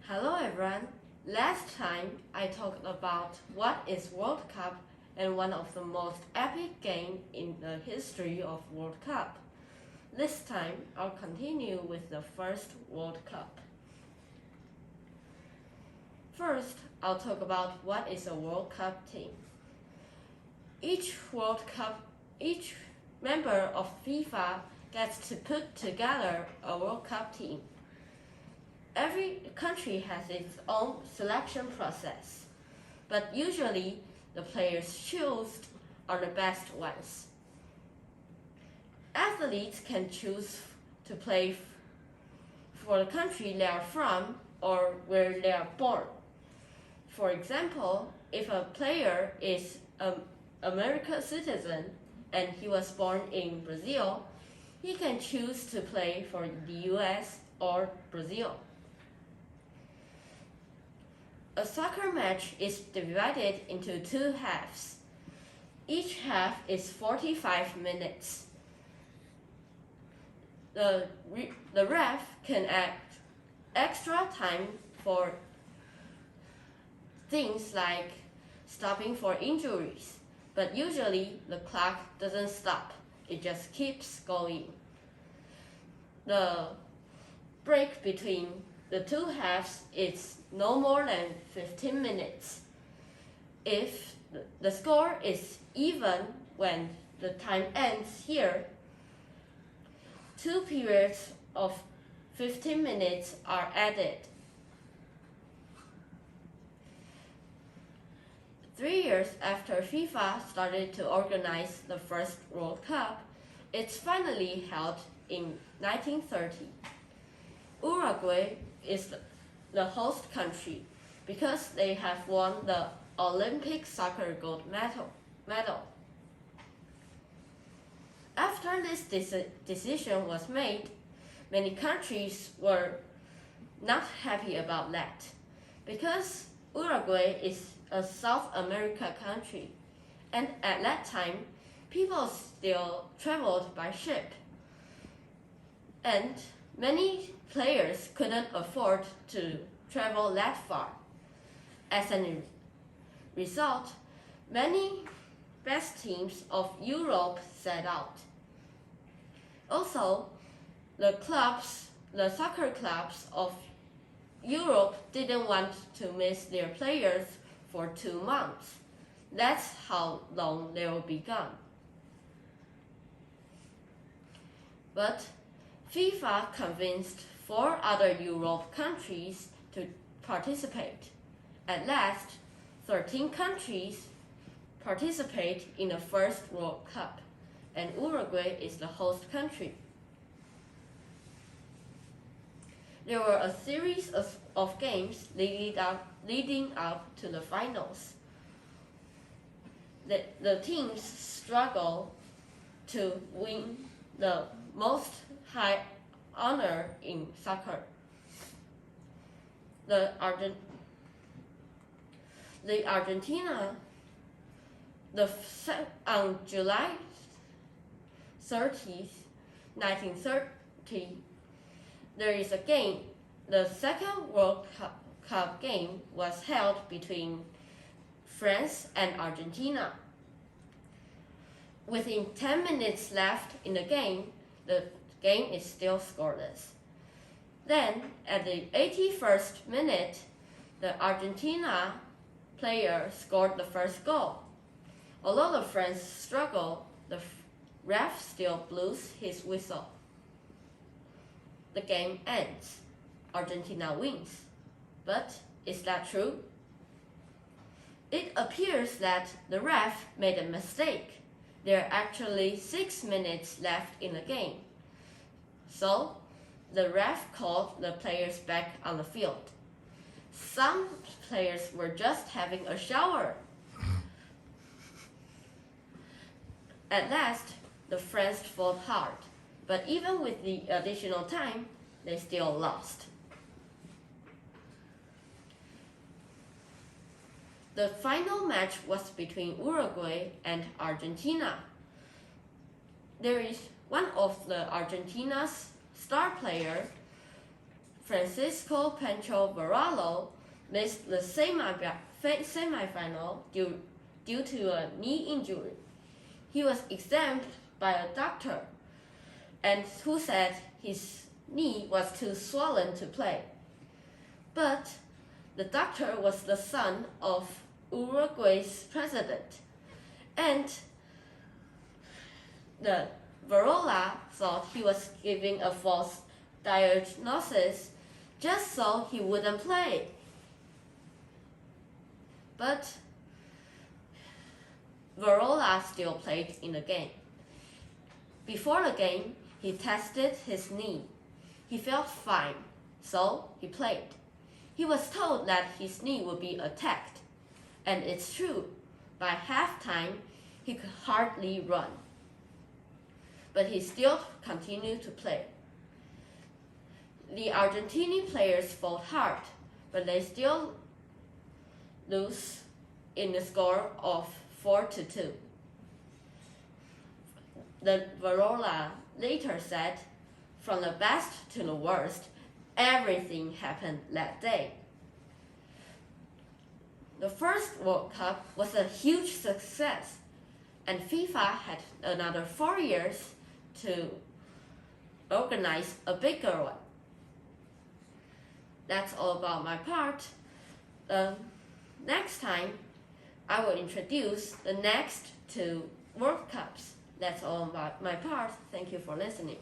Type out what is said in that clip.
Hello everyone. Last time I talked about what is World Cup and one of the most epic games in the history of World Cup. This time I'll continue with the first World Cup. First, I'll talk about what is a World Cup team. Each member of FIFA gets to put together a World Cup team. Every country has its own selection process, but usually the players chosen are the best ones. Athletes can choose to play for the country they are from or where they are born. For example, if a player is an American citizen and he was born in Brazil, he can choose to play for the US or Brazil. A soccer match is divided into two halves. Each half is 45 minutes. The ref can add extra time for things like stopping for injuries, but usually the clock doesn't stop, it just keeps going. The break between the two halves is no more than 15 minutes. If the score is even when the time ends here, two periods of 15 minutes are added. 3 years after FIFA started to organize the first World Cup, it's finally held in 1930. Uruguay is the host country because they have won the Olympic soccer gold medal. After this decision was made, many countries were not happy about that because Uruguay is a South America country, and at that time, people still traveled by ship, and many players couldn't afford to travel that far. As a result, many best teams of Europe set out. Also, the soccer clubs of Europe didn't want to miss their players for 2 months. That's how long they will be gone. But FIFA convinced 4 other Europe countries to participate. At last, 13 countries participate in the first World Cup, and Uruguay is the host country. There were a series of games leading up to the finals. The teams struggle to win the most high honor in soccer. On July 30th, 1930, there is a game. The second World Cup game was held between France and Argentina. Within 10 minutes left in the game is still scoreless. Then, at the 81st minute, the Argentina player scored the first goal. Although the French struggled, the ref still blows his whistle. The game ends. Argentina wins. But is that true? It appears that the ref made a mistake. There are actually 6 minutes left in the game. So, the ref called the players back on the field. Some players were just having a shower. At last, the French fought hard, but even with the additional time, they still lost. The final match was between Uruguay and Argentina. There is one of the Argentina's star player Francisco Pancho Varallo missed the semifinal due to a knee injury. He was examined by a doctor and who said his knee was too swollen to play. But the doctor was the son of Uruguay's president, and the Varela thought he was giving a false diagnosis just so he wouldn't play. But Varela still played in the game. Before the game, he tested his knee. He felt fine, so he played. He was told that his knee would be attacked, and it's true. By halftime, he could hardly run. But he still continued to play. The Argentinian players fought hard, but they still lose in the score of 4-2. The Varela later said, "From the best to the worst, everything happened that day." The first World Cup was a huge success, and FIFA had another 4 years to organize a bigger one. That's all about my part. Next time, I will introduce the next 2 World Cups. That's all about my part. Thank you for listening.